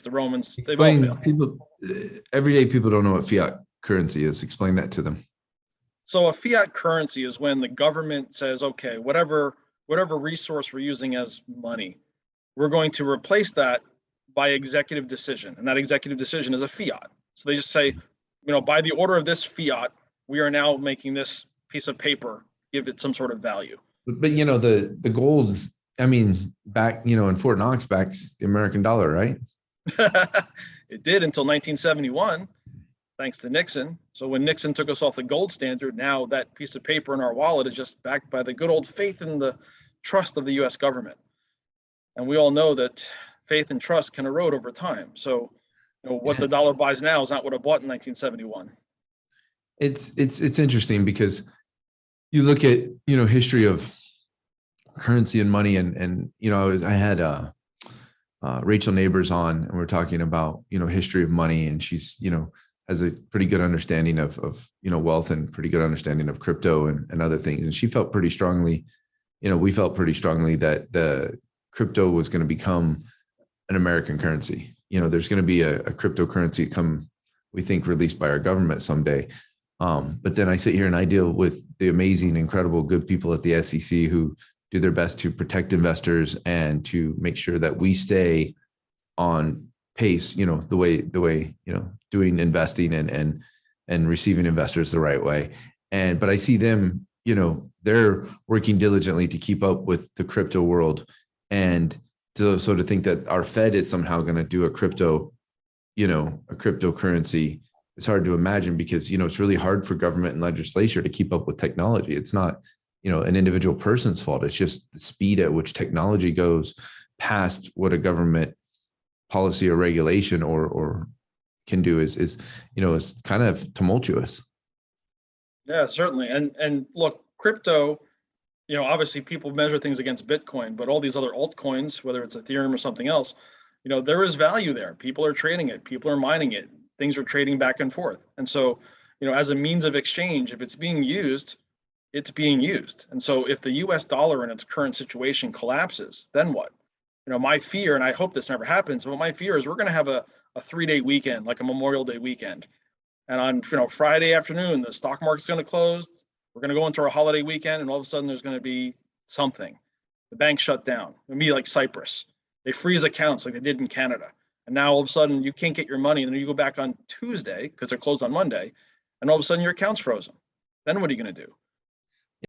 the Romans, they've all Explain failed. people, everyday people don't know what fiat currency is. Explain that to them. So a fiat currency is when the government says, okay, whatever resource we're using as money, we're going to replace that by executive decision. And that executive decision is a fiat. So they just say, by the order of this fiat, we are now making this piece of paper, give it some sort of value. But the gold, I mean, back, in Fort Knox backs the American dollar, right? It did until 1971, thanks to Nixon. So when Nixon took us off the gold standard, now that piece of paper in our wallet is just backed by the good old faith and the trust of the US government. And we all know that faith and trust can erode over time. So what the dollar buys now is not what it bought in 1971. It's interesting because you look at, history of currency and money and I had Rachel Neighbors on, and we're talking about, history of money, and she's, has a pretty good understanding of wealth and pretty good understanding of crypto and other things. And she felt pretty strongly, we felt pretty strongly that the crypto was going to become an American currency. There's going to be a cryptocurrency come, we think, released by our government someday. But then I sit here and I deal with the amazing, incredible, good people at the SEC who do their best to protect investors and to make sure that we stay on pace, the way, doing investing and receiving investors the right way. But I see them, they're working diligently to keep up with the crypto world, and to think that our Fed is somehow going to do a cryptocurrency. It's hard to imagine because, it's really hard for government and legislature to keep up with technology. It's not, an individual person's fault. It's just the speed at which technology goes past what a government policy or regulation or can do is kind of tumultuous. Yeah, certainly. And look, crypto, obviously people measure things against Bitcoin, but all these other altcoins, whether it's Ethereum or something else, there is value there. People are trading it. People are mining it. Things are trading back and forth. And so, as a means of exchange, if it's being used, it's being used. And so if the US dollar in its current situation collapses, then what? My fear, and I hope this never happens, but my fear is we're going to have a 3-day weekend, like a Memorial Day weekend. And on Friday afternoon, the stock market's going to close. We're going to go into our holiday weekend, and all of a sudden there's going to be something. The bank shut down. It'll be like Cyprus. They freeze accounts like they did in Canada. And now all of a sudden you can't get your money. And then you go back on Tuesday because they're closed on Monday, and all of a sudden your account's frozen. Then what are you going to do?